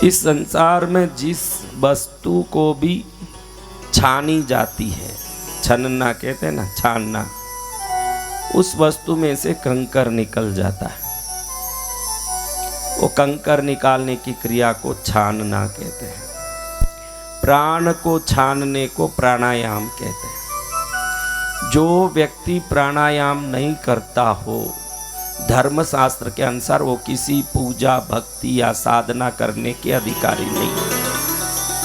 इस संसार में जिस वस्तु को भी छानी जाती है, छनना कहते हैं ना, छानना, उस वस्तु में से कंकर निकल जाता है। वो कंकर निकालने की क्रिया को छानना कहते हैं। प्राण को छानने को प्राणायाम कहते हैं। जो व्यक्ति प्राणायाम नहीं करता हो, धर्मशास्त्र के अनुसार वो किसी पूजा भक्ति या साधना करने के अधिकारी नहीं।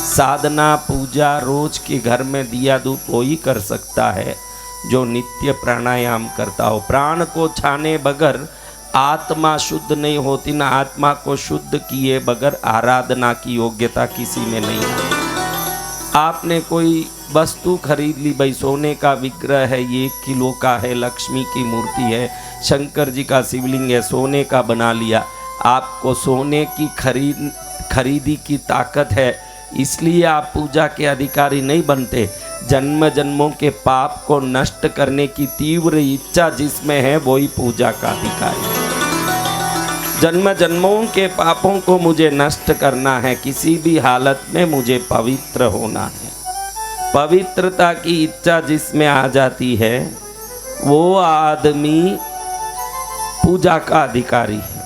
साधना पूजा रोज के घर में दिया धूप वही कर सकता है जो नित्य प्राणायाम करता हो। प्राण को छाने बगैर आत्मा शुद्ध नहीं होती, ना आत्मा को शुद्ध किए बगैर आराधना की योग्यता किसी में नहीं है। आपने कोई वस्तु खरीद ली, भाई सोने का विग्रह है, ये 1 किलो का है, लक्ष्मी की मूर्ति है, शंकर जी का शिवलिंग है, सोने का बना लिया। आपको सोने की खरीदी की ताकत है, इसलिए आप पूजा के अधिकारी नहीं बनते। जन्म जन्मों के पाप को नष्ट करने की तीव्र इच्छा जिसमें है वही पूजा का अधिकारी। जन्म जन्मों के पापों को मुझे नष्ट करना है, किसी भी हालत में मुझे पवित्र होना है। पवित्रता की इच्छा जिसमें आ जाती है वो आदमी पूजा का अधिकारी है।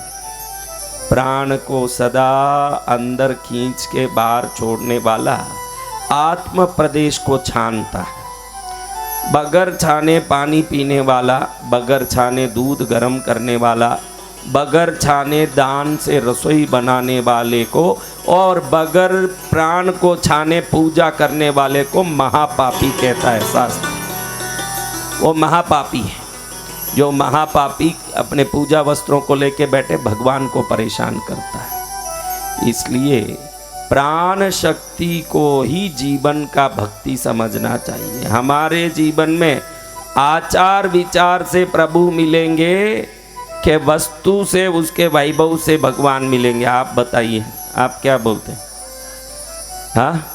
प्राण को सदा अंदर खींच के बाहर छोड़ने वाला आत्म प्रदेश को छानता है। बगैर छाने पानी पीने वाला, बगैर छाने दूध गर्म करने वाला, बगैर छाने दान से रसोई बनाने वाले को और बगैर प्राण को छाने पूजा करने वाले को महापापी कहता है शास्त्र। वो महापापी है। जो महापापी अपने पूजा वस्त्रों को लेके बैठे भगवान को परेशान करता है। इसलिए प्राण शक्ति को ही जीवन का भक्ति समझना चाहिए। हमारे जीवन में आचार विचार से प्रभु मिलेंगे कि वस्तु से, उसके वैभव से भगवान मिलेंगे? आप बताइए, आप क्या बोलते हैं? हाँ,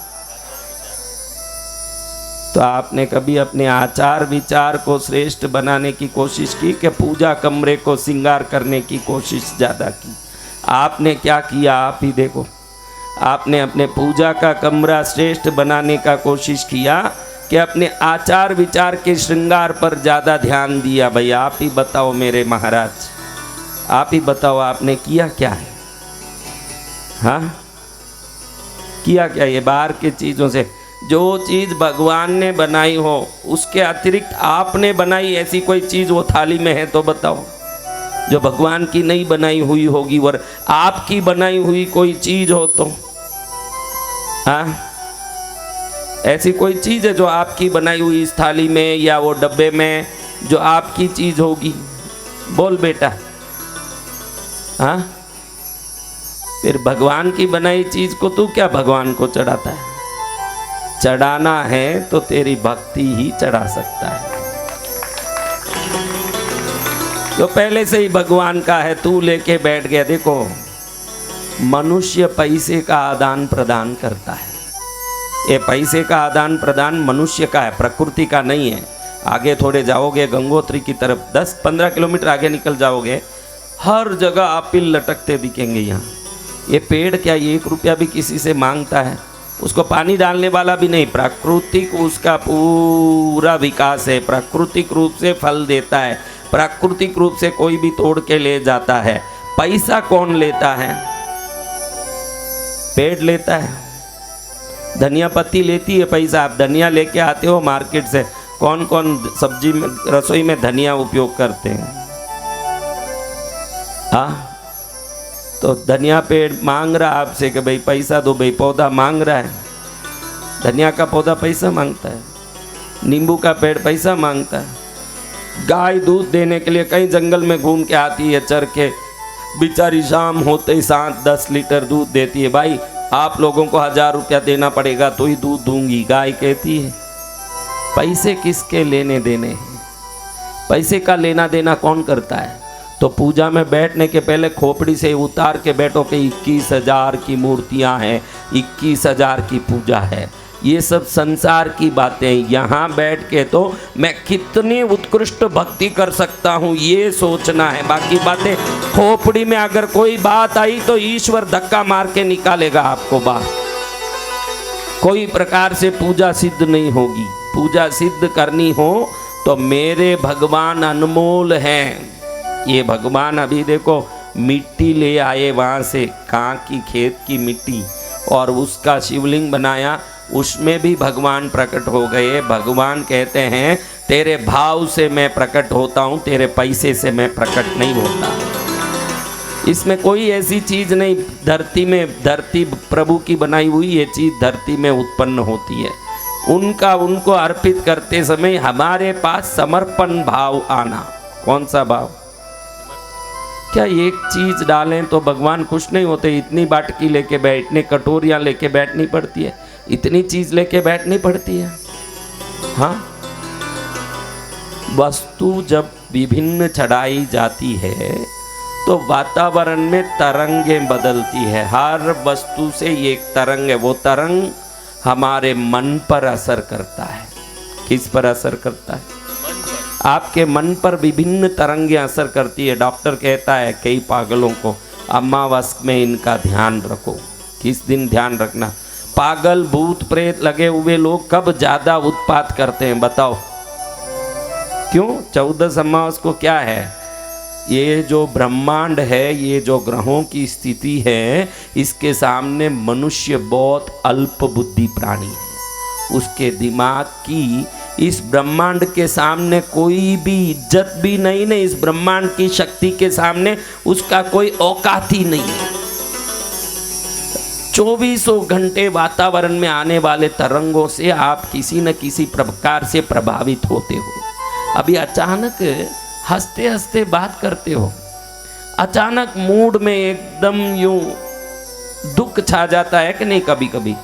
तो आपने कभी अपने आचार विचार को श्रेष्ठ बनाने की कोशिश की कि पूजा कमरे को श्रृंगार करने की कोशिश ज़्यादा की? आपने क्या किया आप ही देखो। आपने अपने पूजा का कमरा श्रेष्ठ बनाने का कोशिश किया कि अपने आचार विचार के श्रृंगार पर ज़्यादा ध्यान दिया? भाई आप ही बताओ मेरे महाराज, आप ही बताओ आपने किया क्या है? हाँ, किया क्या? ये बाहर की चीज़ों से, जो चीज़ भगवान ने बनाई हो उसके अतिरिक्त आपने बनाई ऐसी कोई चीज़ वो थाली में है तो बताओ। जो भगवान की नहीं बनाई हुई होगी और आपकी बनाई हुई कोई चीज़ हो तो, हाँ, ऐसी कोई चीज़ है जो आपकी बनाई हुई इस थाली में या वो डब्बे में जो आपकी चीज़ होगी? बोल बेटा। हाँ, फिर भगवान की बनाई चीज़ को तू क्या भगवान को चढ़ाता है? चढ़ाना है तो तेरी भक्ति ही चढ़ा सकता है। जो पहले से ही भगवान का है, तू लेके बैठ गया। देखो, मनुष्य पैसे का आदान प्रदान करता है। ये पैसे का आदान प्रदान मनुष्य का है, प्रकृति का नहीं है। आगे थोड़े जाओगे गंगोत्री की तरफ, 10-15 किलोमीटर आगे निकल जाओगे, हर जगह आपील लटकते दिखेंगे। यहाँ ये पेड़ क्या 1 रुपया भी किसी से मांगता है? उसको पानी डालने वाला भी नहीं। प्राकृतिक उसका पूरा विकास है, प्राकृतिक रूप से फल देता है, प्राकृतिक रूप से कोई भी तोड़ के ले जाता है। पैसा कौन लेता है? पेड़ लेता है। धनिया पत्ती लेती है पैसा। आप धनिया लेके आते हो मार्केट से, कौन कौन सब्जी में, रसोई में धनिया उपयोग करते हैं? हाँ, तो धनिया पेड़ मांग रहा आपसे कि भाई पैसा दो, भाई पौधा मांग रहा है। धनिया का पौधा पैसा मांगता है, नींबू का पेड़ पैसा मांगता है। गाय दूध देने के लिए कहीं जंगल में घूम के आती है चर के, बेचारी शाम होते ही 7-10 लीटर दूध देती है। भाई आप लोगों को 1000 रुपया देना पड़ेगा तो ही दूध दूंगी, गाय कहती है। पैसे किसके लेने देने हैं? पैसे का लेना देना कौन करता है? तो पूजा में बैठने के पहले खोपड़ी से उतार के बैठो कि 21,000 की मूर्तियां हैं, 21,000 की पूजा है। ये सब संसार की बातें। यहाँ बैठ के तो मैं कितनी उत्कृष्ट भक्ति कर सकता हूँ ये सोचना है। बाकी बातें, खोपड़ी में अगर कोई बात आई तो ईश्वर धक्का मार के निकालेगा आपको बाहर। कोई प्रकार से पूजा सिद्ध नहीं होगी। पूजा सिद्ध करनी हो तो मेरे भगवान अनमोल हैं। ये भगवान अभी देखो मिट्टी ले आए वहाँ से, कहाँ की, खेत की मिट्टी, और उसका शिवलिंग बनाया, उसमें भी भगवान प्रकट हो गए। भगवान कहते हैं तेरे भाव से मैं प्रकट होता हूँ, तेरे पैसे से मैं प्रकट नहीं होता। इसमें कोई ऐसी चीज़ नहीं, धरती में, धरती प्रभु की बनाई हुई ये चीज़ धरती में उत्पन्न होती है। उनको अर्पित करते समय हमारे पास समर्पण भाव आना। कौन सा भाव? क्या एक चीज डालें तो भगवान खुश नहीं होते? इतनी बाटकी लेके बैठने, कटोरियां लेके बैठनी पड़ती है, इतनी चीज लेके बैठनी पड़ती है। हाँ, वस्तु जब विभिन्न चढ़ाई जाती है तो वातावरण में तरंगें बदलती है। हर वस्तु से एक तरंग है, वो तरंग हमारे मन पर असर करता है। किस पर असर करता है? आपके मन पर विभिन्न तरंगें असर करती है। डॉक्टर कहता है कई पागलों को, अमावस में इनका ध्यान रखो। किस दिन ध्यान रखना? पागल भूत प्रेत लगे हुए लोग कब ज्यादा उत्पात करते हैं बताओ? क्यों? 14 अमावस को क्या है? ये जो ब्रह्मांड है, ये जो ग्रहों की स्थिति है, इसके सामने मनुष्य बहुत अल्प बुद्धि प्राणी है। उसके दिमाग की इस ब्रह्मांड के सामने कोई भी इज्जत भी नहीं है। इस ब्रह्मांड की शक्ति के सामने उसका कोई औकात ही नहीं है। 2400 घंटे वातावरण में आने वाले तरंगों से आप किसी न किसी प्रकार से प्रभावित होते हो। अभी अचानक हंसते हंसते बात करते हो, अचानक मूड में एकदम यूं दुख छा जाता है कि नहीं? कभी कभी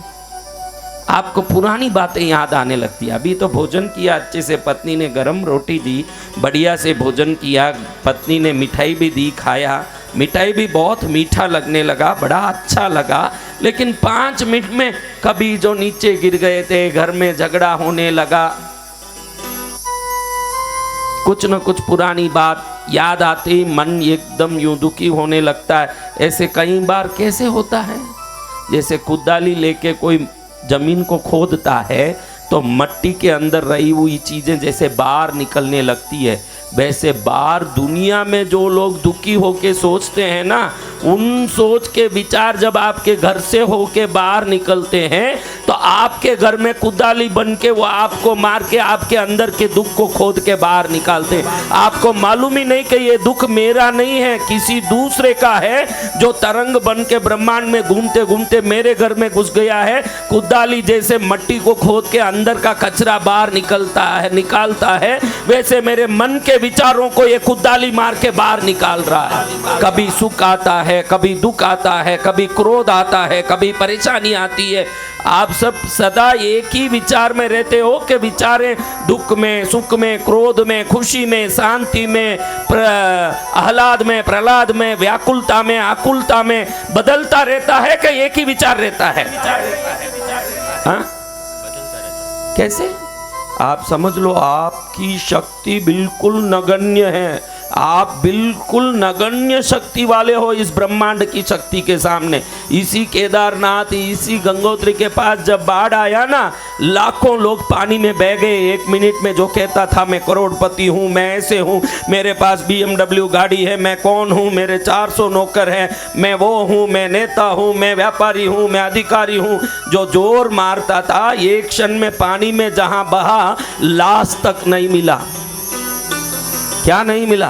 आपको पुरानी बातें याद आने लगती है। अभी तो भोजन किया अच्छे से, पत्नी ने गरम रोटी दी, बढ़िया से भोजन किया, पत्नी ने मिठाई भी दी, खाया, मिठाई भी बहुत मीठा लगने लगा, बड़ा अच्छा लगा। लेकिन 5 मिनट में कभी जो नीचे गिर गए थे, घर में झगड़ा होने लगा, कुछ न कुछ पुरानी बात याद आते ही मन एकदम यूं दुखी होने लगता है। ऐसे कई बार कैसे होता है? जैसे कुदाली लेके कोई जमीन को खोदता है तो मट्टी के अंदर रही हुई चीजें जैसे बाहर निकलने लगती है, वैसे बाहर दुनिया में जो लोग दुखी होके सोचते हैं ना, उन सोच के विचार जब आपके घर से होके बाहर निकलते हैं तो आपके घर में कुदाली बन के वो आपको मार के आपके अंदर के दुख को खोद के बाहर निकालते हैं। आपको मालूम ही नहीं कि ये दुख मेरा नहीं है, किसी दूसरे का है, जो तरंग बन के ब्रह्मांड में घूमते घूमते मेरे घर में घुस गया है। कुदाली जैसे मट्टी को खोद के अंदर का कचरा बाहर निकालता है, वैसे मेरे मन के विचारों को ये कुदाली मार के बाहर निकाल रहा है। कभी सुख आता है, कभी दुख आता है, कभी क्रोध आता है, कभी परेशानी आती है। आप सब सदा एक ही विचार में रहते हो कि विचारें दुख में, सुख में, क्रोध में, खुशी में, शांति में, आह्लाद में, प्रहलाद में, व्याकुलता में, आकुलता में बदलता रहता है कि एक ही विचार रहता है? हाँ? कैसे? आप समझ लो आपकी शक्ति बिल्कुल नगण्य है। आप बिल्कुल नगण्य शक्ति वाले हो इस ब्रह्मांड की शक्ति के सामने। इसी केदारनाथ, इसी गंगोत्री के पास जब बाढ़ आया ना, लाखों लोग पानी में बह गए। 1 मिनट में जो कहता था मैं करोड़पति हूँ, मैं ऐसे हूँ, मेरे पास BMW गाड़ी है, मैं कौन हूँ, मेरे 400 नौकर हैं, मैं वो हूँ, मैं नेता हूँ, मैं व्यापारी हूँ, मैं अधिकारी हूँ, जो जोर मारता था, एक क्षण में पानी में जहाँ बहा, लाश तक नहीं मिला। क्या नहीं मिला?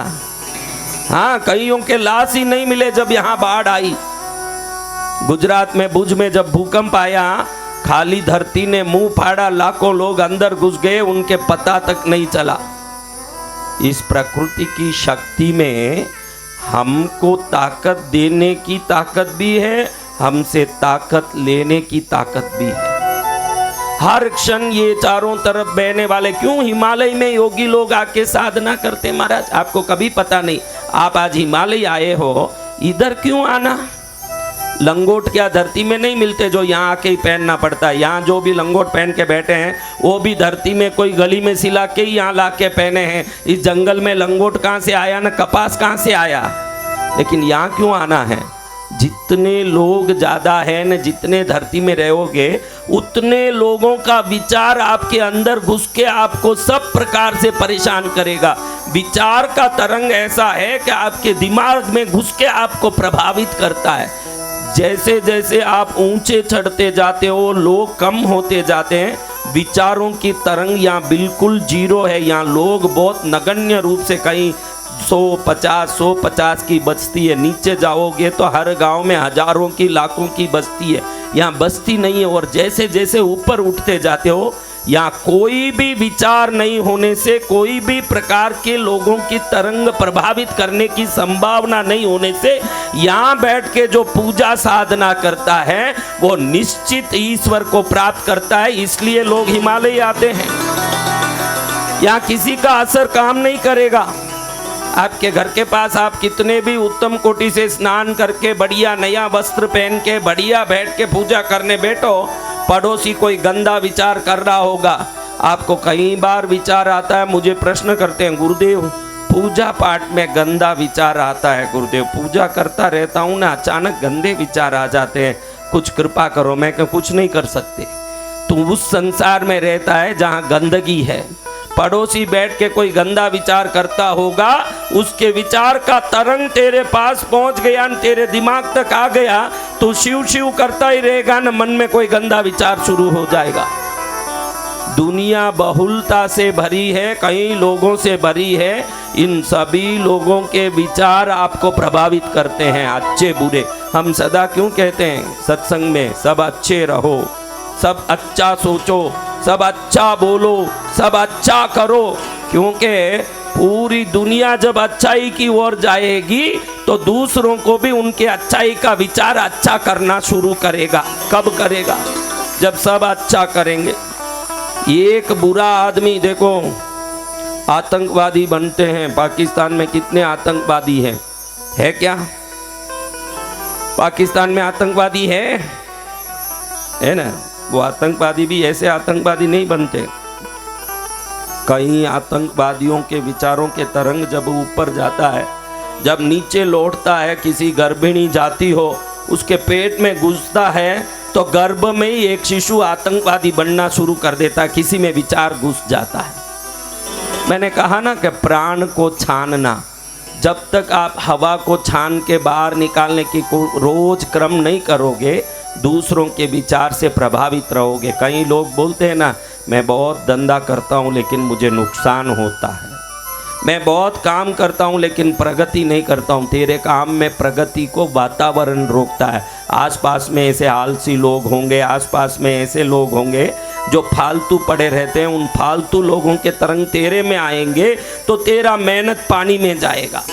हाँ, कईयों के लाश ही नहीं मिले जब यहाँ बाढ़ आई। गुजरात में भुज में जब भूकंप आया, खाली धरती ने मुंह फाड़ा, लाखों लोग अंदर घुस गए, उनके पता तक नहीं चला। इस प्रकृति की शक्ति में हमको ताकत देने की ताकत भी है, हमसे ताकत लेने की ताकत भी है। हर क्षण ये चारों तरफ बहने वाले, क्यों हिमालय में योगी लोग आके साधना करते? महाराज आपको कभी पता नहीं, आप आज हिमालय आए हो, इधर क्यों आना? लंगोट क्या धरती में नहीं मिलते जो यहाँ आके ही पहनना पड़ता है। यहाँ जो भी लंगोट पहन के बैठे हैं वो भी धरती में कोई गली में सिला के ही यहाँ ला के पहने हैं। इस जंगल में लंगोट कहाँ से आया ना कपास कहाँ से आया, लेकिन यहाँ क्यों आना है? जितने लोग ज़्यादा है न, जितने धरती में रहोगे उतने लोगों का विचार आपके अंदर घुस के आपको सब प्रकार से परेशान करेगा। विचार का तरंग ऐसा है कि आपके दिमाग में घुस के आपको प्रभावित करता है। जैसे जैसे आप ऊंचे चढ़ते जाते हो लोग कम होते जाते हैं। विचारों की तरंग यहाँ बिल्कुल जीरो है। यहाँ लोग बहुत नगण्य रूप से कहीं 150 की बस्ती है। नीचे जाओगे तो हर गांव में हजारों की लाखों की बस्ती है। यहाँ बस्ती नहीं है। और जैसे जैसे ऊपर उठते जाते हो यहाँ कोई भी विचार नहीं होने से, कोई भी प्रकार के लोगों की तरंग प्रभावित करने की संभावना नहीं होने से यहाँ बैठ के जो पूजा साधना करता है वो निश्चित ईश्वर को प्राप्त करता है। इसलिए लोग हिमालय आते हैं। यहाँ किसी का असर काम नहीं करेगा। आपके घर के पास आप कितने भी उत्तम कोटि से स्नान करके बढ़िया नया वस्त्र पहन के बढ़िया बैठ के पूजा करने बैठो, पड़ोसी कोई गंदा विचार कर रहा होगा। आपको कई बार विचार आता है, मुझे प्रश्न करते हैं गुरुदेव पूजा पाठ में गंदा विचार आता है। गुरुदेव पूजा करता रहता हूँ ना, अचानक गंदे विचार आ जाते हैं, कुछ कृपा करो। मैं कुछ नहीं कर सकते। तू उस संसार में रहता है जहाँ गंदगी है। पड़ोसी बैठ के कोई गंदा विचार करता होगा, उसके विचार का तरंग तेरे पास पहुंच गया, तेरे दिमाग तक आ गया, तो शिव शिव करता ही रहेगा न, मन में कोई गंदा विचार शुरू हो जाएगा। दुनिया बहुलता से भरी है, कई लोगों से भरी है। इन सभी लोगों के विचार आपको प्रभावित करते हैं, अच्छे बुरे। हम सदा क्यों कहते हैं सत्संग में सब अच्छे रहो, सब अच्छा सोचो, सब अच्छा बोलो, सब अच्छा करो, क्योंकि पूरी दुनिया जब अच्छाई की ओर जाएगी तो दूसरों को भी उनके अच्छाई का विचार अच्छा करना शुरू करेगा। कब करेगा? जब सब अच्छा करेंगे। एक बुरा आदमी देखो आतंकवादी बनते हैं। पाकिस्तान में कितने आतंकवादी हैं? है क्या पाकिस्तान में आतंकवादी है ना? वो आतंकवादी भी ऐसे आतंकवादी नहीं बनते। कई आतंकवादियों के विचारों के तरंग जब ऊपर जाता है, जब नीचे लौटता है, किसी गर्भिणी जाती हो उसके पेट में घुसता है तो गर्भ में ही एक शिशु आतंकवादी बनना शुरू कर देता, किसी में विचार घुस जाता है। मैंने कहा ना कि प्राण को छानना, जब तक आप हवा को छान के बाहर निकालने की रोज क्रम नहीं करोगे दूसरों के विचार से प्रभावित रहोगे। कई लोग बोलते हैं ना, मैं बहुत धंधा करता हूँ लेकिन मुझे नुकसान होता है, मैं बहुत काम करता हूँ लेकिन प्रगति नहीं करता हूँ। तेरे काम में प्रगति को वातावरण रोकता है। आसपास में ऐसे आलसी लोग होंगे, आसपास में ऐसे लोग होंगे जो फालतू पड़े रहते हैं। उन फालतू लोगों के तरंग तेरे में आएंगे तो तेरा मेहनत पानी में जाएगा।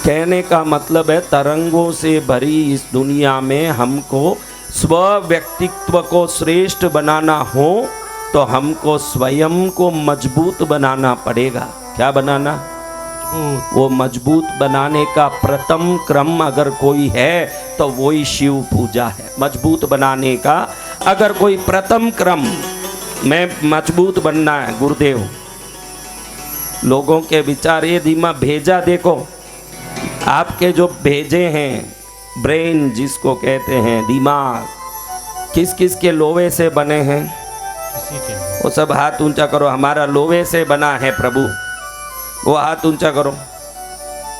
कहने का मतलब है तरंगों से भरी इस दुनिया में हमको स्व व्यक्तित्व को श्रेष्ठ बनाना हो तो हमको स्वयं को मजबूत बनाना पड़ेगा। क्या बनाना? वो मजबूत बनाने का प्रथम क्रम अगर कोई है तो वही शिव पूजा है। मजबूत बनाने का अगर कोई प्रथम क्रम, मैं मजबूत बनना है गुरुदेव, लोगों के विचार ये दिमाग भेजा देखो, आपके जो भेजे हैं ब्रेन जिसको कहते हैं दिमाग, किस किस के लोहे से बने हैं? वो सब हाथ ऊंचा करो। हमारा लोहे से बना है प्रभु, वो हाथ ऊंचा करो।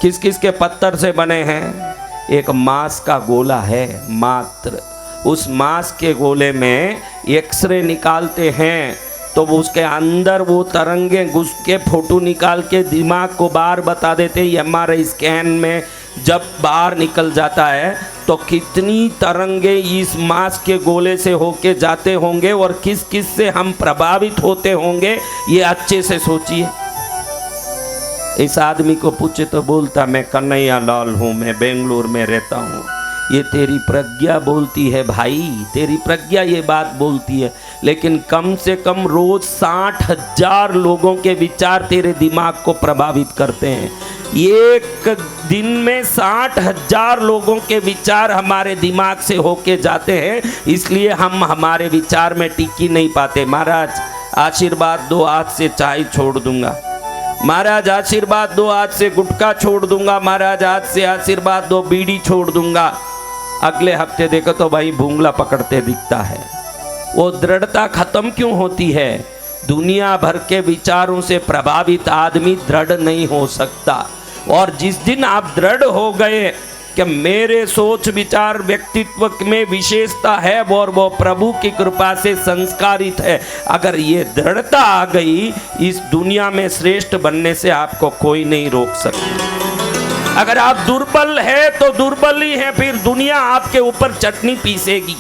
किस किस के पत्थर से बने हैं? एक मांस का गोला है मात्र। उस मांस के गोले में एक्सरे निकालते हैं तो उसके अंदर वो तरंगे घुस के फोटो निकाल के दिमाग को बाहर बता देते हैं। एमआरआई स्कैन में जब बाहर निकल जाता है तो कितनी तरंगे इस मांस के गोले से होके जाते होंगे और किस किस से हम प्रभावित होते होंगे, ये अच्छे से सोचिए। इस आदमी को पूछे तो बोलता मैं कन्हैया लाल हूँ, मैं बेंगलुरु में रहता हूँ। ये तेरी प्रज्ञा बोलती है भाई, तेरी प्रज्ञा ये बात बोलती है। लेकिन कम से कम रोज 60,000 लोगों के विचार तेरे दिमाग को प्रभावित करते हैं। एक दिन में 60,000 लोगों के विचार हमारे दिमाग से होके जाते हैं, इसलिए हम हमारे विचार में टिक ही नहीं पाते। महाराज आशीर्वाद दो, आज से चाय छोड़ दूंगा। महाराज आशीर्वाद दो, आज से गुटखा छोड़ दूंगा। महाराज आज से आशीर्वाद दो, बीड़ी छोड़ दूंगा। अगले हफ्ते देखो तो भाई भूंगला पकड़ते दिखता है। वो दृढ़ता खत्म क्यों होती है? दुनिया भर के विचारों से प्रभावित आदमी दृढ़ नहीं हो सकता। और जिस दिन आप दृढ़ हो गए कि मेरे सोच विचार व्यक्तित्व में विशेषता है और वो प्रभु की कृपा से संस्कारित है, अगर ये दृढ़ता आ गई, इस दुनिया में श्रेष्ठ बनने से आपको कोई नहीं रोक सकता। अगर आप दुर्बल है तो दुर्बल ही है, फिर दुनिया आपके ऊपर चटनी पीसेगी।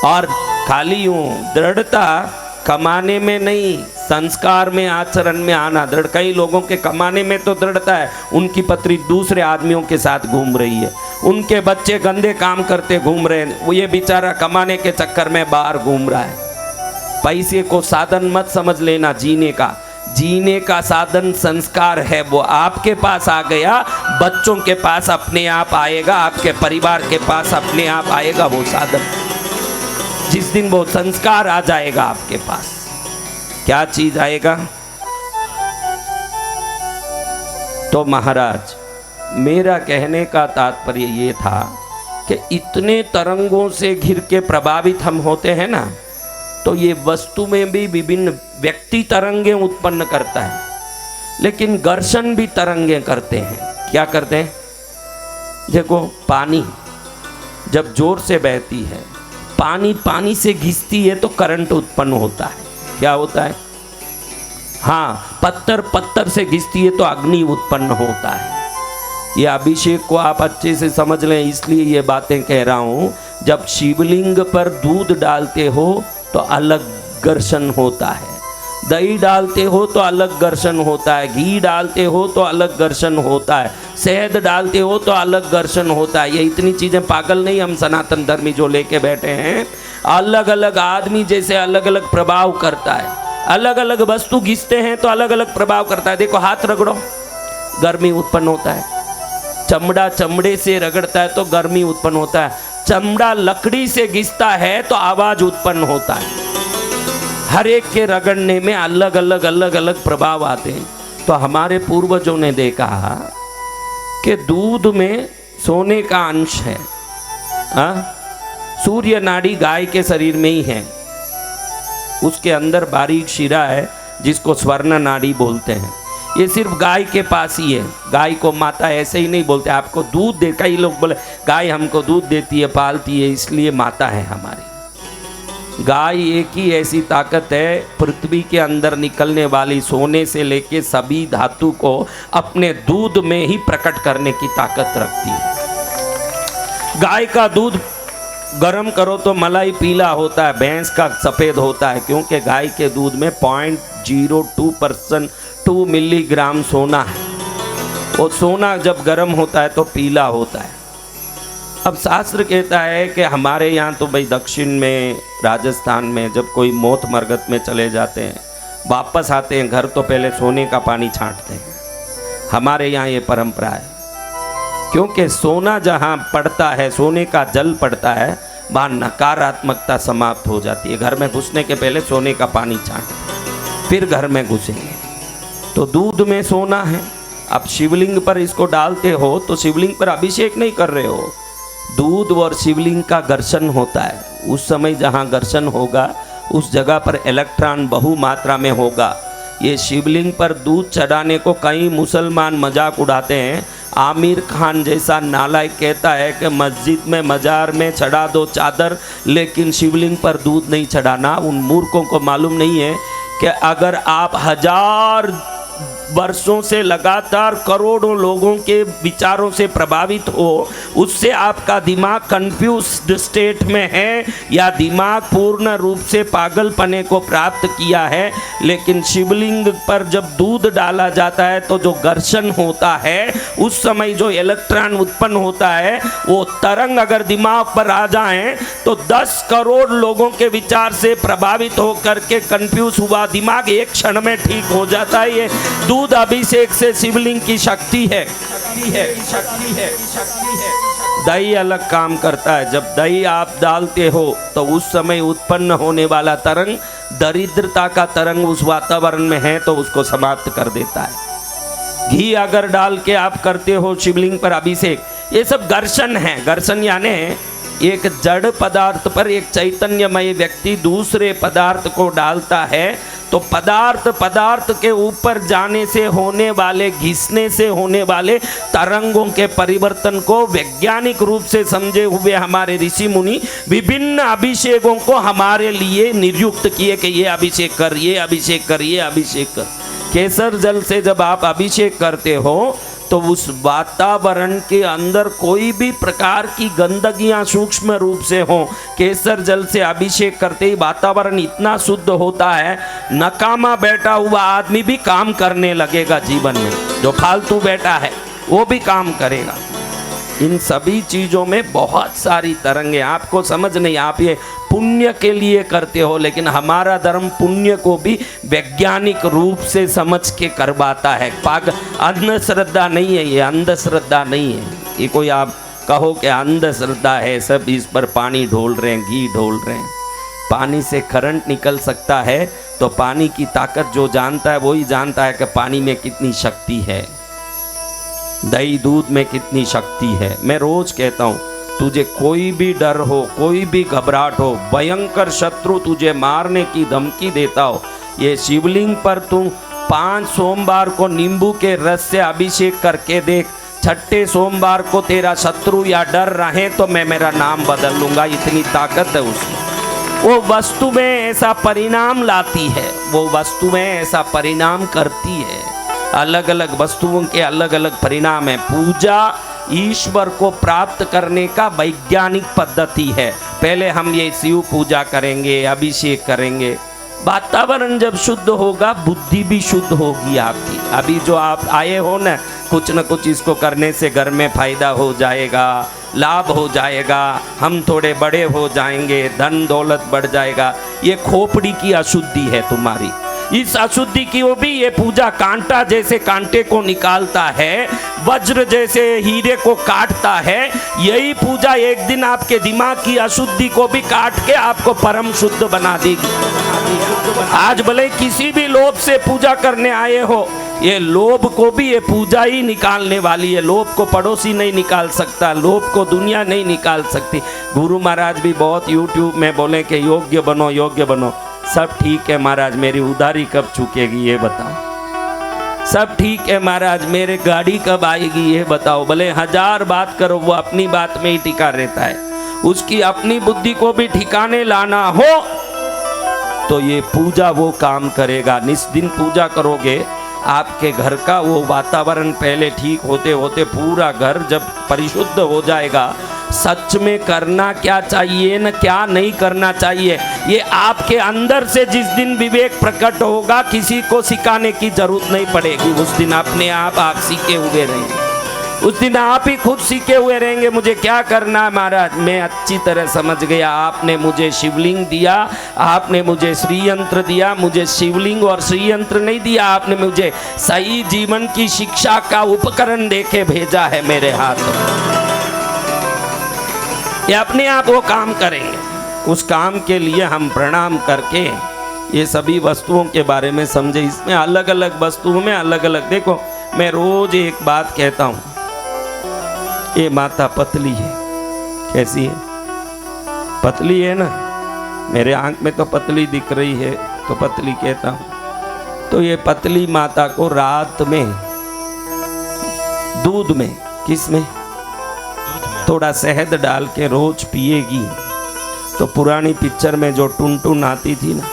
और खाली यूं दृढ़ता कमाने में नहीं, संस्कार में, आचरण में आना दृढ़। कई लोगों के कमाने में तो दृढ़ता है, उनकी पत्नी दूसरे आदमियों के साथ घूम रही है, उनके बच्चे गंदे काम करते घूम रहे हैं, वो ये बेचारा कमाने के चक्कर में बाहर घूम रहा है। पैसे को साधन मत समझ लेना जीने का। जीने का साधन संस्कार है, वो आपके पास आ गया, बच्चों के पास अपने आप आएगा, आपके परिवार के पास अपने आप आएगा वो साधन। जिस दिन वो संस्कार आ जाएगा आपके पास, क्या चीज आएगा? तो महाराज मेरा कहने का तात्पर्य ये था कि इतने तरंगों से घिर के प्रभावित हम होते हैं ना, तो ये वस्तु में भी विभिन्न व्यक्ति तरंगे उत्पन्न करता है, लेकिन घर्षण भी तरंगे करते हैं। क्या करते हैं? देखो पानी जब जोर से बहती है, पानी से घिसती है तो करंट उत्पन्न होता है। क्या होता है? हाँ, पत्थर से घिसती है तो अग्नि उत्पन्न होता है। ये अभिषेक को आप अच्छे से समझ लें, इसलिए ये बातें कह रहा हूँ। जब शिवलिंग पर दूध डालते हो तो अलग घर्षण होता है, दही डालते हो तो अलग घर्षण होता है, घी डालते हो तो अलग घर्षण होता है, शहद डालते हो तो अलग घर्षण होता है। ये इतनी चीज़ें पागल नहीं हम सनातन धर्मी जो लेके बैठे हैं। अलग अलग आदमी जैसे अलग अलग प्रभाव करता है, अलग अलग वस्तु घिसते हैं तो अलग अलग प्रभाव करता है। देखो हाथ रगड़ो, गर्मी उत्पन्न होता है। चमड़ा चमड़े से रगड़ता है तो गर्मी उत्पन्न होता है। चमड़ा लकड़ी से घिसता है तो आवाज उत्पन्न होता है। हर एक के रगड़ने में अलग अलग प्रभाव आते हैं। तो हमारे पूर्वजों ने देखा कि दूध में सोने का अंश है। सूर्य नाड़ी गाय के शरीर में ही है, उसके अंदर बारीक शिरा है जिसको स्वर्ण नाड़ी बोलते हैं। ये सिर्फ गाय के पास ही है। गाय को माता ऐसे ही नहीं बोलते, आपको दूध दे। कई लोग बोले गाय हमको दूध देती है, पालती है, इसलिए माता है हमारी। गाय एक ही ऐसी ताकत है, पृथ्वी के अंदर निकलने वाली सोने से लेके सभी धातु को अपने दूध में ही प्रकट करने की ताकत रखती है। गाय का दूध गर्म करो तो मलाई पीला होता है, भैंस का सफ़ेद होता है, क्योंकि गाय के दूध में 0.02% 2 मिलीग्राम सोना है। वो सोना जब गर्म होता है तो पीला होता है। अब शास्त्र कहता है कि हमारे यहाँ तो भाई दक्षिण में, राजस्थान में जब कोई मौत मरगत में चले जाते हैं, वापस आते हैं घर तो पहले सोने का पानी छांटते हैं। हमारे यहाँ ये परंपरा है, क्योंकि सोना जहाँ पड़ता है, सोने का जल पड़ता है, वहाँ नकारात्मकता समाप्त हो जाती है। घर में घुसने के पहले सोने का पानी छांटते, फिर घर में घुसेंगे। तो दूध में सोना है। अब शिवलिंग पर इसको डालते हो तो शिवलिंग पर अभिषेक नहीं कर रहे हो, दूध और शिवलिंग का घर्षण होता है। उस समय जहाँ घर्षण होगा उस जगह पर इलेक्ट्रॉन बहु मात्रा में होगा। ये शिवलिंग पर दूध चढ़ाने को कई मुसलमान मजाक उड़ाते हैं। आमिर खान जैसा नालायक कहता है कि मस्जिद में, मजार में चढ़ा दो चादर, लेकिन शिवलिंग पर दूध नहीं चढ़ाना। उन मूर्खों को मालूम नहीं है कि अगर आप 1000 वर्षों से लगातार करोड़ों लोगों के विचारों से प्रभावित हो, उससे आपका दिमाग कंफ्यूज्ड स्टेट में है या दिमाग पूर्ण रूप से पागलपने को प्राप्त किया है। लेकिन शिवलिंग पर जब दूध डाला जाता है तो जो घर्षण होता है, उस समय जो इलेक्ट्रॉन उत्पन्न होता है, वो तरंग अगर दिमाग पर आ जाएं तो 10 करोड़ लोगों के विचार से प्रभावित होकर के कंफ्यूज हुआ दिमाग एक क्षण में ठीक हो जाता है। ये दूध दूध अभिषेक से शिवलिंग की शक्ति है। दही अलग काम करता है। जब दही आप डालते हो तो उस समय उत्पन्न होने वाला तरंग दरिद्रता का तरंग उस वातावरण में है तो उसको समाप्त कर देता है। घी अगर डाल के आप करते हो शिवलिंग पर अभिषेक, ये सब घर्षण है। घर्षण यानी एक जड़ पदार्थ पर एक चैतन्यमय व्यक्ति दूसरे पदार्थ को डालता है तो पदार्थ के ऊपर जाने से होने वाले, घिसने से होने वाले तरंगों के परिवर्तन को वैज्ञानिक रूप से समझे हुए हमारे ऋषि मुनि विभिन्न अभिषेकों को हमारे लिए नियुक्त किए कि ये अभिषेक कर, ये अभिषेक कर, ये अभिषेक कर। केसर जल से जब आप अभिषेक करते हो तो उस वातावरण के अंदर कोई भी प्रकार की गंदगियां सूक्ष्म रूप से हो, केसर जल से अभिषेक करते ही वातावरण इतना शुद्ध होता है, नकामा बैठा हुआ आदमी भी काम करने लगेगा जीवन में। जो फालतू बैठा है वो भी काम करेगा। इन सभी चीज़ों में बहुत सारी तरंगे आपको समझ नहीं। आप ये पुण्य के लिए करते हो, लेकिन हमारा धर्म पुण्य को भी वैज्ञानिक रूप से समझ के करवाता है। अंधश्रद्धा नहीं है, ये अंधश्रद्धा नहीं है। ये कोई आप कहो कि अंधश्रद्धा है, सब इस पर पानी ढोल रहे हैं, घी ढोल रहे हैं। पानी से करंट निकल सकता है तो पानी की ताकत जो जानता है वही जानता है कि पानी में कितनी शक्ति है, दही दूध में कितनी शक्ति है। मैं रोज कहता हूँ, तुझे कोई भी डर हो, कोई भी घबराहट हो, भयंकर शत्रु तुझे मारने की धमकी देता हो, ये शिवलिंग पर तू 5 सोमवार को नींबू के रस से अभिषेक करके देख। 6ठे सोमवार को तेरा शत्रु या डर रहे तो मैं मेरा नाम बदल लूंगा, इतनी ताकत है उसमें। वो वस्तु में ऐसा परिणाम लाती है, वो वस्तु में ऐसा परिणाम करती है। अलग अलग वस्तुओं के अलग अलग परिणाम है। पूजा ईश्वर को प्राप्त करने का वैज्ञानिक पद्धति है। पहले हम ये शिव पूजा करेंगे, अभिषेक करेंगे। वातावरण जब शुद्ध होगा बुद्धि भी शुद्ध होगी आपकी। अभी जो आप आए हो ना, कुछ न कुछ इसको करने से घर में फायदा हो जाएगा, लाभ हो जाएगा, हम थोड़े बड़े हो जाएंगे, धन दौलत बढ़ जाएगा। ये खोपड़ी की अशुद्धि है तुम्हारी। इस अशुद्धि की वो भी ये पूजा कांटा जैसे कांटे को निकालता है, वज्र जैसे हीरे को काटता है। यही पूजा एक दिन आपके दिमाग की अशुद्धि को भी काट के आपको परम शुद्ध बना देगी। आज भले किसी भी लोभ से पूजा करने आए हो, ये लोभ को भी ये पूजा ही निकालने वाली है। लोभ को पड़ोसी नहीं निकाल सकता, लोभ को दुनिया नहीं निकाल सकती। गुरु महाराज भी बहुत यूट्यूब में बोले कि योग्य बनो, योग्य बनो। सब ठीक है महाराज, मेरी उधारी कब चुकेगी ये बताओ। सब ठीक है महाराज, मेरे गाड़ी कब आएगी ये बताओ। भले 1000 बात करो, वो अपनी बात में ही टिका रहता है। उसकी अपनी बुद्धि को भी ठिकाने लाना हो तो ये पूजा वो काम करेगा। निस्दिन पूजा करोगे, आपके घर का वो वातावरण पहले ठीक होते होते पूरा घर जब परिशुद्ध हो जाएगा। सच में करना क्या चाहिए न क्या नहीं करना चाहिए, ये आपके अंदर से जिस दिन विवेक प्रकट होगा, किसी को सिखाने की जरूरत नहीं पड़ेगी। उस दिन अपने आप सीखे हुए रहेंगे। उस दिन आप ही खुद सीखे हुए रहेंगे। मुझे क्या करना है महाराज, मैं अच्छी तरह समझ गया। आपने मुझे शिवलिंग दिया, आपने मुझे श्रीयंत्र दिया, मुझे शिवलिंग और श्रीयंत्र नहीं दिया। आपने मुझे सही जीवन की शिक्षा का उपकरण देके भेजा है मेरे हाथ में। ये अपने आप वो काम करेंगे। उस काम के लिए हम प्रणाम करके ये सभी वस्तुओं के बारे में समझे। इसमें अलग अलग वस्तुओं में अलग अलग, देखो मैं रोज एक बात कहता हूँ, ये माता पतली है। कैसी है? पतली है ना, मेरे आंख में तो पतली दिख रही है तो पतली कहता हूँ। तो ये पतली माता को रात में दूध में, किस में, थोड़ा शहद डाल के रोज पिएगी तो पुरानी पिक्चर में जो टुनटुन आती थी ना,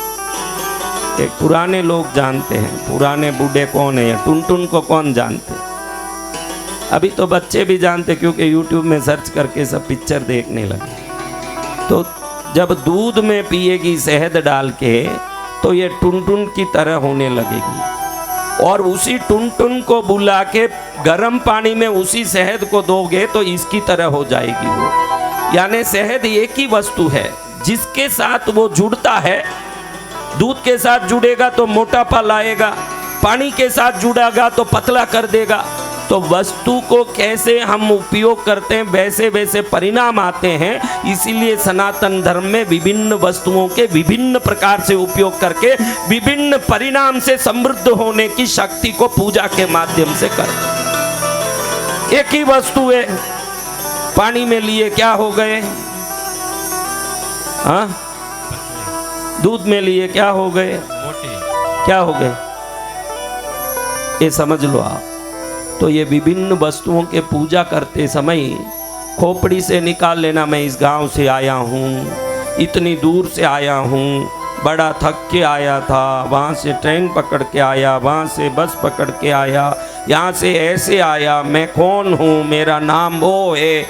एक पुराने लोग जानते हैं, पुराने बूढ़े कौन है, टुनटुन को कौन जानते। अभी तो बच्चे भी जानते क्योंकि यूट्यूब में सर्च करके सब पिक्चर देखने लगे। तो जब दूध में पिएगी शहद डाल के तो ये टुनटुन की तरह होने लगेगी। और उसी टुनटुन को बुला के गर्म पानी में उसी शहद को दोगे तो इसकी तरह हो जाएगी वो। यानी शहद एक ही वस्तु है, जिसके साथ वो जुड़ता है, दूध के साथ जुड़ेगा तो मोटापा लाएगा, पानी के साथ जुड़ेगा तो पतला कर देगा। तो वस्तु को कैसे हम उपयोग करते हैं वैसे वैसे परिणाम आते हैं। इसीलिए सनातन धर्म में विभिन्न वस्तुओं के विभिन्न प्रकार से उपयोग करके विभिन्न परिणाम से समृद्ध होने की शक्ति को पूजा के माध्यम से कर। एक ही वस्तु है, पानी में लिए क्या हो गए? हाँ, दूध में लिए क्या हो गए? मोटे। क्या हो गए ये समझ लो आप। तो ये विभिन्न वस्तुओं के पूजा करते समय खोपड़ी से निकाल लेना, मैं इस गांव से आया हूँ, इतनी दूर से आया हूँ, बड़ा थक के आया था, वहाँ से ट्रेन पकड़ के आया, वहाँ से बस पकड़ के आया, यहाँ से ऐसे आया, मैं कौन हूँ, मेरा नाम वो है,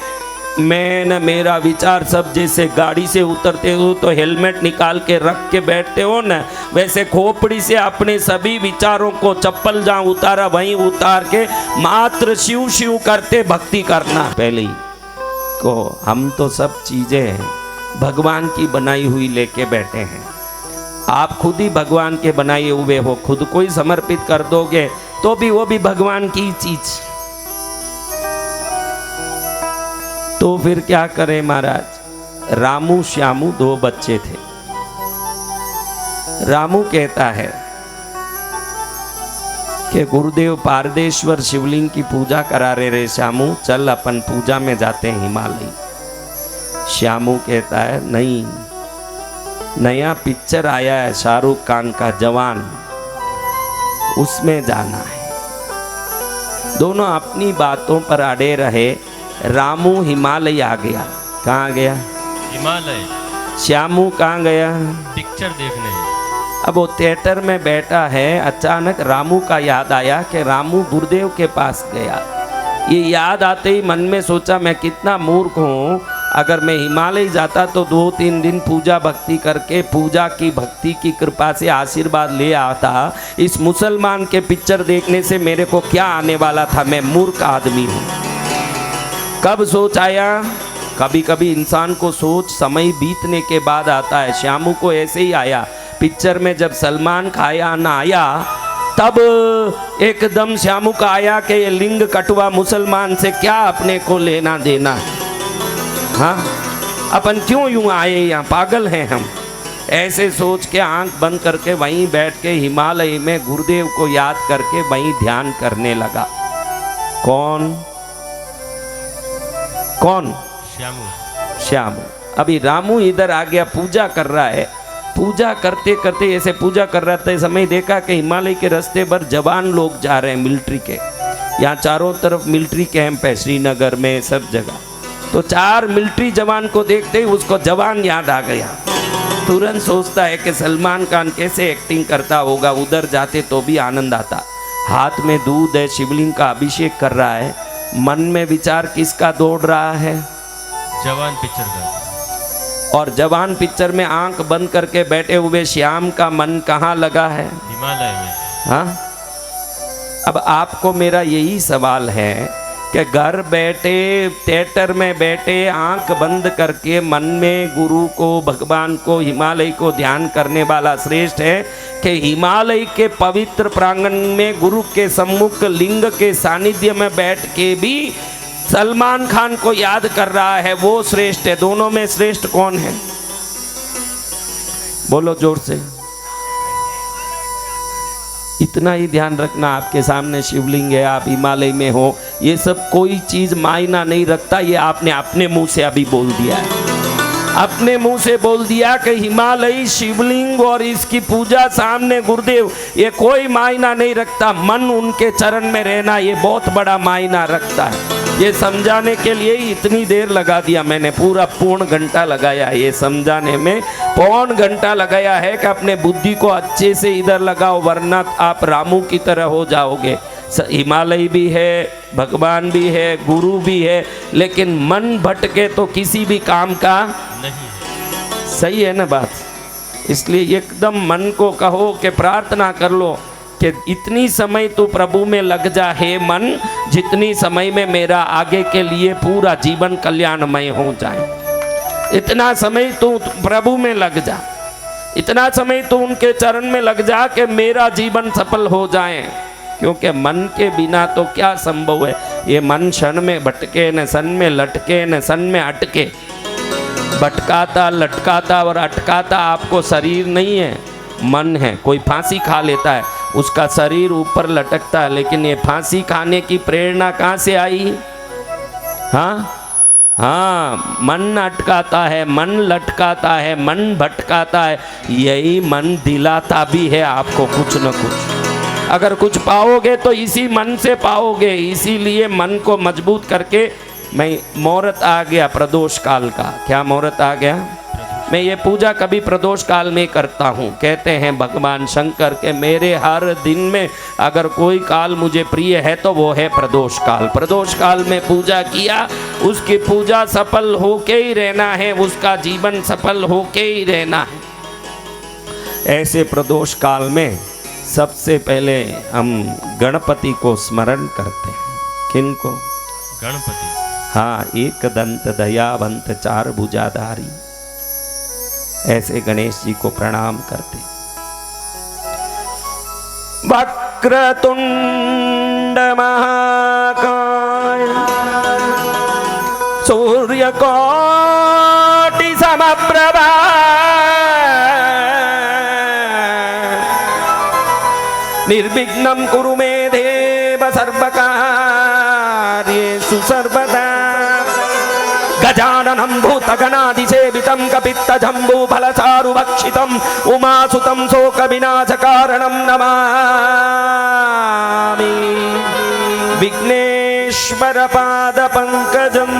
मैं न मेरा विचार सब। जैसे गाड़ी से उतरते हो तो हेलमेट निकाल के रख के बैठते हो न, वैसे खोपड़ी से अपने सभी विचारों को चप्पल जहाँ उतारा वहीं उतार के मात्र शिव शिव करते भक्ति करना। पहले ही को हम तो सब चीजें भगवान की बनाई हुई लेके बैठे हैं। आप खुद ही भगवान के बनाए हुए हो, खुद को ही समर्पित कर दोगे तो भी वो भी भगवान की चीज। तो फिर क्या करें महाराज? रामू श्यामू दो बच्चे थे। रामू कहता है कि गुरुदेव पारदेश्वर शिवलिंग की पूजा करा रहे श्यामू, चल अपन पूजा में जाते हैं हिमालय। श्यामू कहता है नहीं, नया पिक्चर आया है शाहरुख खान का जवान, उसमें जाना है। दोनों अपनी बातों पर अड़े रहे। रामू हिमालय आ गया। कहाँ गया? हिमालय। श्यामू कहाँ गया? पिक्चर देखने। अब वो थिएटर में बैठा है, अचानक रामू का याद आया कि रामू गुरुदेव के पास गया। ये याद आते ही मन में सोचा मैं कितना मूर्ख हूँ, अगर मैं हिमालय जाता तो 2-3 दिन पूजा भक्ति करके पूजा की भक्ति की कृपा से आशीर्वाद ले आता। इस मुसलमान के पिक्चर देखने से मेरे को क्या आने वाला था? मैं मूर्ख आदमी हूँ। कब सोच आया? कभी कभी इंसान को सोच समय बीतने के बाद आता है। श्यामू को ऐसे ही आया। पिक्चर में जब सलमान खान आया तब एकदम श्यामू का आया कि ये लिंग कटवा मुसलमान से क्या अपने को लेना देना है? हाँ, अपन क्यों यूं आए यहाँ, पागल हैं हम। ऐसे सोच के आंख बंद करके वहीं बैठ के हिमालय में गुरुदेव को याद करके वहीं ध्यान करने लगा। कौन? श्यामू। श्यामू। अभी रामू इधर आ गया, पूजा कर रहा है। पूजा करते करते ऐसे पूजा कर रहा था, समय देखा कि हिमालय के रास्ते पर जवान लोग जा रहे हैं मिलिट्री के। यहाँ चारों तरफ मिलिट्री कैंप है, श्रीनगर में सब जगह। तो 4 मिलिट्री जवान को देखते ही उसको जवान याद आ गया। तुरंत सोचता है कि सलमान खान कैसे एक्टिंग करता होगा, उधर जाते तो भी आनंद आता। हाथ में दूध है, शिवलिंग का अभिषेक कर रहा है। मन में विचार किसका दौड़ रहा है? जवान पिक्चर का। और जवान पिक्चर में आंख बंद करके बैठे हुए श्याम का मन कहाँ लगा है? हिमालय में। हाँ, अब आपको मेरा यही सवाल है कि घर बैठे थिएटर में बैठे आंख बंद करके मन में गुरु को, भगवान को, हिमालय को ध्यान करने वाला श्रेष्ठ है कि हिमालय के पवित्र प्रांगण में गुरु के सम्मुख लिंग के सानिध्य में बैठ के भी सलमान खान को याद कर रहा है, वो श्रेष्ठ है। दोनों में श्रेष्ठ कौन है? बोलो जोर से। इतना ही ध्यान रखना, आपके सामने शिवलिंग है, आप हिमालय में हो, ये सब कोई चीज मायना नहीं रखता। ये आपने अपने मुंह से अभी बोल दिया है, अपने मुंह से बोल दिया कि हिमालय, शिवलिंग और इसकी पूजा सामने गुरुदेव, ये कोई मायना नहीं रखता। मन उनके चरण में रहना ये बहुत बड़ा मायना रखता है। ये समझाने के लिए ही इतनी देर लगा दिया मैंने, पूरा पौन घंटा लगाया ये समझाने में, पौन घंटा लगाया है कि अपने बुद्धि को अच्छे से इधर लगाओ, वरना आप रामू की तरह हो जाओगे। हिमालय भी है, भगवान भी है, गुरु भी है, लेकिन मन भटके तो किसी भी काम का नहीं है। सही है ना बात? इसलिए एकदम मन को कहो कि प्रार्थना कर लो कि इतनी समय तू प्रभु में लग जा हे मन, जितनी समय में मेरा आगे के लिए पूरा जीवन कल्याणमय हो जाए। इतना समय तू प्रभु में लग जा। इतना समय तो उनके चरण में लग जा कि मेरा जीवन सफल हो जाए, क्योंकि मन के बिना तो क्या संभव है। ये मन क्षण में भटके न सन में लटके न सन में अटके, भटकाता लटकाता और अटकाता आपको शरीर नहीं है, मन है। कोई फांसी खा लेता है, उसका शरीर ऊपर लटकता है, लेकिन ये फांसी खाने की प्रेरणा कहाँ से आई? हाँ हाँ, मन अटकाता है, मन लटकाता है, मन भटकाता है, यही मन दिलाता भी है आपको कुछ न कुछ। अगर कुछ पाओगे तो इसी मन से पाओगे, इसीलिए मन को मजबूत करके मैं मुहूर्त आ गया प्रदोष काल का। क्या मुहूर्त आ गया? मैं ये पूजा कभी प्रदोष काल में करता हूँ। कहते हैं भगवान शंकर के मेरे हर दिन में अगर कोई काल मुझे प्रिय है तो वो है प्रदोष काल। प्रदोष काल में पूजा किया, उसकी पूजा सफल होके ही रहना है, उसका जीवन सफल होके ही रहना है। ऐसे प्रदोष काल में सबसे पहले हम गणपति को स्मरण करते हैं। किनको? गणपति। हाँ, एक दंत दयावंत चार भुजाधारी, ऐसे गणेश जी को प्रणाम करते। वक्रतुंड महाकाय सूर्यकोटि समप्रभा निर्विघ्नं कुरु मे देव सर्वकार्येषु सर्वदा। गजाननं भूतगणाधिसेवितं कपित्तजम्बूफलचारुभक्षितं उमासुतं शोकविनाशकारणं नमामि विघ्नेश्वरपादपङ्कजं।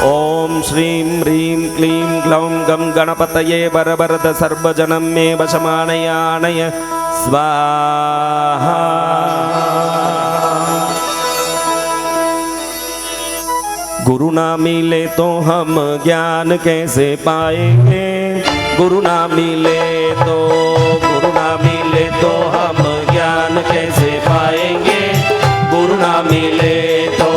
ॐ श्रीं ह्रीं क्लीं ग्लौं गं गणपतये वरवरद सर्वजनं मे वशमानयानय स्वाहा। गुरु ना मिले तो हम ज्ञान कैसे पाएंगे? गुरु ना मिले तो, गुरु ना मिले तो हम ज्ञान कैसे पाएंगे? गुरु ना मिले तो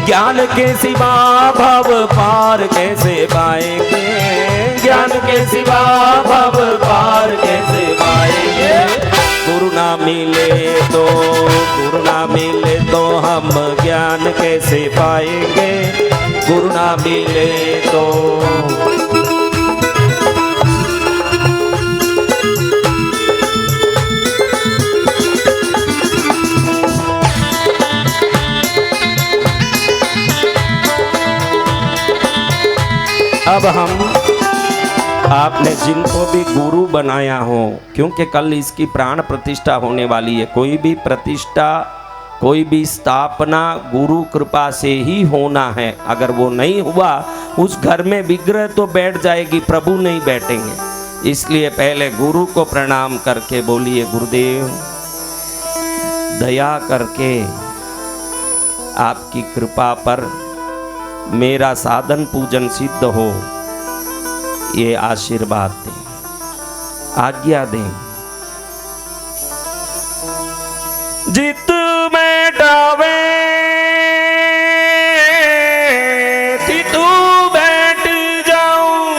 ज्ञान के सिवा भव पार कैसे पाएंगे? ज्ञान के सिवा भव पार कैसे पाएंगे? गुरु ना मिले तो, गुरु ना मिले तो हम ज्ञान कैसे पाएंगे? गुरु ना मिले तो। अब हम आपने जिनको भी गुरु बनाया हो, क्योंकि कल इसकी प्राण प्रतिष्ठा होने वाली है। कोई भी प्रतिष्ठा, कोई भी स्थापना गुरु कृपा से ही होना है। अगर वो नहीं हुआ, उस घर में विग्रह तो बैठ जाएगी, प्रभु नहीं बैठेंगे। इसलिए पहले गुरु को प्रणाम करके बोलिए, गुरुदेव दया करके आपकी कृपा पर मेरा साधन पूजन सिद्ध हो, ये आशीर्वाद दें, आज्ञा दें। जित बैठावे तितु बैठ जाऊं,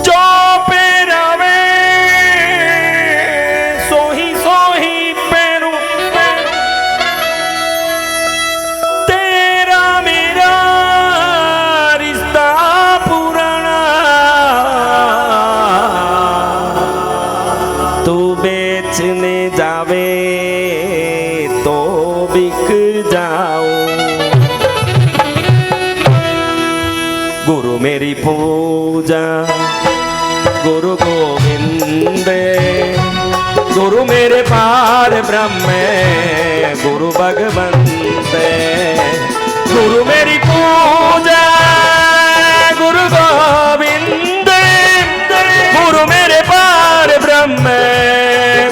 जो पेरावे सोही सोही पेरू। तेरा मेरा रिश्ता पुराना, तू बेचने जावे तो बिक जाऊं। गुरु मेरी पूजा गुरु गोविंद, गुरु मेरे पार ब्रह्म गुरु भगवंत। गुरु मेरी पूजा गुरु गोविंद, गुरु मेरे पार ब्रह्म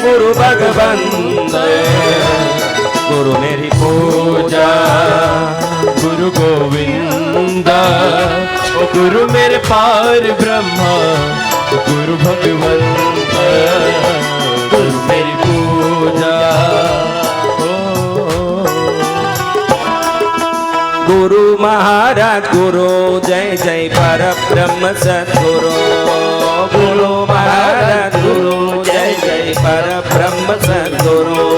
गुरु भगवंत। गुरु मेरी पूजा गुरु गोविंद, गुरु मेरे पार ब्रह्मा गुरु भगवंत। गुरु मेरी पूजा, गुरु महाराज गुरु जय जय पर ब्रह्म सद्गुरु गुरु महाराज गुरु जय जय पर ब्रह्म सद्गुरु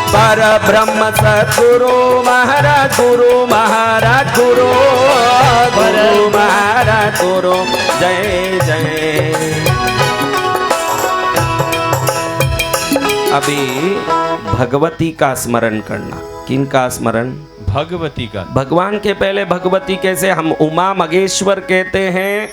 पर ब्रह्म सद्गुरु महाराज गुरु महाराज गुरु गुरु महाराज गुरु जय जय। अभी भगवती का स्मरण करना। किन का स्मरण? भगवती का। भगवान के पहले भगवती कैसे? हम उमा मगेश्वर कहते हैं,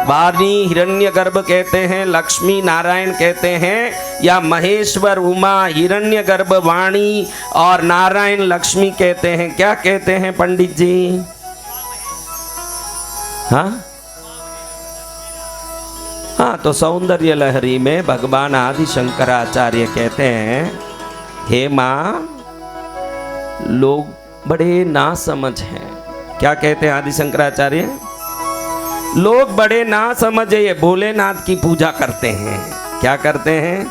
वाणी हिरण्यगर्भ कहते हैं, लक्ष्मी नारायण कहते हैं, या महेश्वर उमा हिरण्यगर्भ वाणी और नारायण लक्ष्मी कहते हैं? क्या कहते हैं पंडित जी? हाँ हाँ, तो सौंदर्य लहरी में भगवान आदि शंकराचार्य कहते हैं, हे माँ लोग बड़े नासमझ हैं। क्या कहते हैं आदि शंकराचार्य? लोग बड़े नासमझ ये भोलेनाथ की पूजा करते हैं। क्या करते हैं?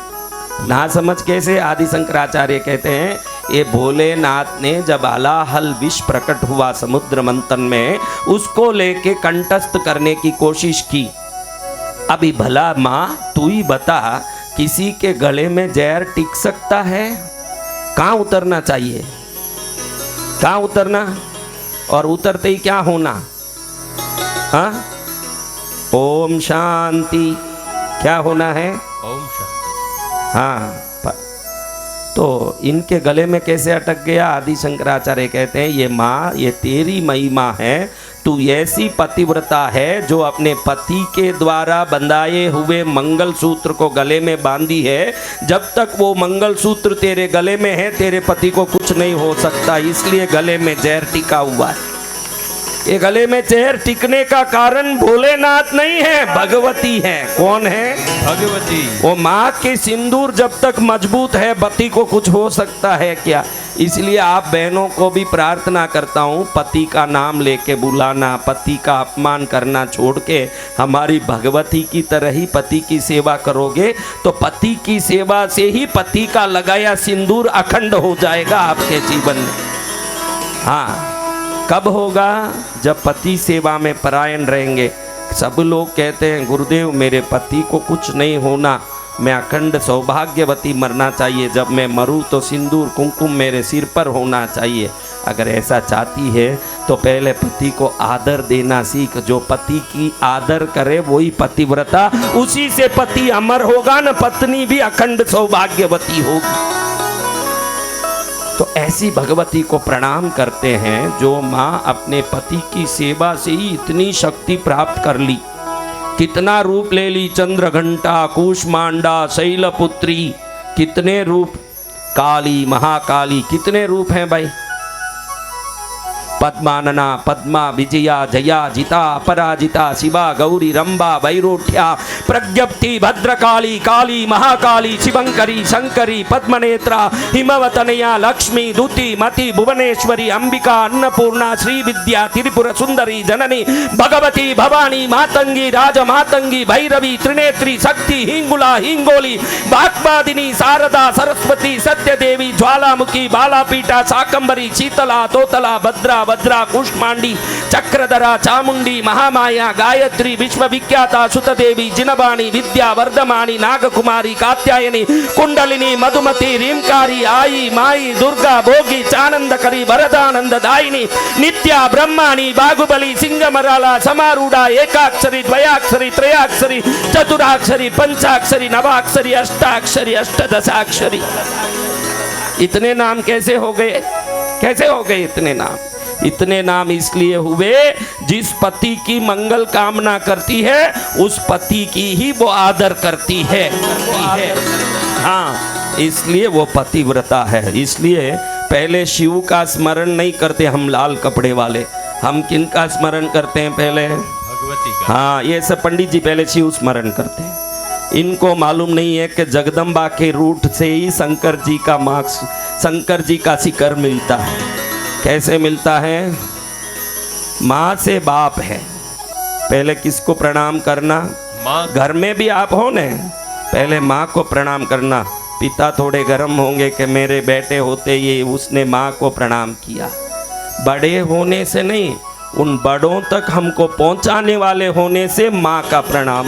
नासमझ कैसे? आदि शंकराचार्य कहते हैं, ये भोलेनाथ ने जब हलाहल विष प्रकट हुआ समुद्र मंथन में, उसको लेके कंटस्थ करने की कोशिश की। अभी भला माँ तू ही बता, किसी के गले में जहर टिक सकता है? कहाँ उतरना चाहिए? कहाँ उतरना? और उतरते ही क्या होना? हाँ, ओम शांति। क्या होना है? ओम शांति। हाँ, तो इनके गले में कैसे अटक गया? आदि शंकराचार्य कहते हैं, ये माँ ये तेरी महिमा है, तू ऐसी पतिव्रता है जो अपने पति के द्वारा बंधाए हुए मंगल सूत्र को गले में बांधी है। जब तक वो मंगल सूत्र तेरे गले में है, तेरे पति को कुछ नहीं हो सकता, इसलिए गले में जहर टिका हुआ है। ये गले में जहर टिकने का कारण भोलेनाथ नहीं है, भगवती है। कौन है? भगवती। वो माँ के सिंदूर जब तक मजबूत है, पति को कुछ हो सकता है क्या? इसलिए आप बहनों को भी प्रार्थना करता हूँ, पति का नाम लेके बुलाना, पति का अपमान करना छोड़ के हमारी भगवती की तरह ही पति की सेवा करोगे तो पति की सेवा से ही पति का लगाया सिंदूर अखंड हो जाएगा आपके जीवन में। हाँ, कब होगा? जब पति सेवा में परायण रहेंगे। सब लोग कहते हैं, गुरुदेव मेरे पति को कुछ नहीं होना, मैं अखंड सौभाग्यवती मरना चाहिए, जब मैं मरूं तो सिंदूर कुमकुम मेरे सिर पर होना चाहिए। अगर ऐसा चाहती है तो पहले पति को आदर देना सीख। जो पति की आदर करे वही पतिव्रता, उसी से पति अमर होगा न, पत्नी भी अखंड सौभाग्यवती होगी। तो ऐसी भगवती को प्रणाम करते हैं जो माँ अपने पति की सेवा से ही इतनी शक्ति प्राप्त कर ली। कितना रूप ले ली, चंद्रघंटा, कूष्मांडा, शैलपुत्री, कितने रूप, काली, महाकाली, कितने रूप हैं भाई। पद्मानना, पद्मा, विजया, जया, जिता, अपराजिता, शिवा, गौरी, रंबा, वैरोठ्या, प्रज्ञप्ति, भद्रकाली, काली, महाकाली, शिवंकरी, शंकरी, पद्मनेत्रा, हिमवतनया, लक्ष्मी, दूती, मति, भुवनेश्वरी, अंबिका, अन्नपूर्णा, श्री विद्या, त्रिपुर सुंदरी, जननी, भगवती, भवानी, मातंगी, राजमातंगी, भैरवी, त्रिनेत्री, शक्ति, हिंगुला, हिंगोली, वाग्वादिनी, शारदा, सरस्वती, सत्यदेवी, ज्वालामुखी, बालापीठा, शाकंबरी, शीतला, तोतला, भद्रा, वज्रा, कुष्मांडी, चक्रधरा, चामुंडी, महामाया, गायत्री, विश्वविख्याता, सुतदेवी, जिनवाणी, विद्या, वर्धमानी, नागकुमारी, कात्यायनी, कुंडलिनी, मधुमती, रीमकारी, आई, माई, दुर्गा, भोगी, चानंदकरी, वरदानंद दायिनी, नित्या, ब्रह्माणी, बागुबली, सिंगमराला, समारूढ़ा, एकाक्षरी, द्वयाक्षरी, त्रयाक्षरी, चतुराक्षरी, पंचाक्षरी, नवाक्षरी, अष्टाक्षरी, अष्टदशाक्षरी। इतने नाम कैसे हो गए? कैसे हो गए इतने नाम? इतने नाम इसलिए हुए, जिस पति की मंगल कामना करती है उस पति की ही वो आदर करती है। हाँ, इसलिए वो पतिव्रता है। इसलिए पहले शिव का स्मरण नहीं करते हम लाल कपड़े वाले, हम किन का स्मरण करते हैं पहले? भगवती का। हाँ, ये सब पंडित जी पहले शिव स्मरण करते हैं। इनको मालूम नहीं है कि जगदम्बा के रूट से ही शंकर जी का मार्क्स, शंकर जी का शिखर मिलता है। कैसे मिलता है? माँ से बाप है, पहले किसको प्रणाम करना? माँ। घर में भी आप हो न, पहले माँ को प्रणाम करना। पिता थोड़े गर्म होंगे कि मेरे बेटे होते ये उसने माँ को प्रणाम किया। बड़े होने से नहीं, उन बड़ों तक हमको पहुंचाने वाले होने से माँ का प्रणाम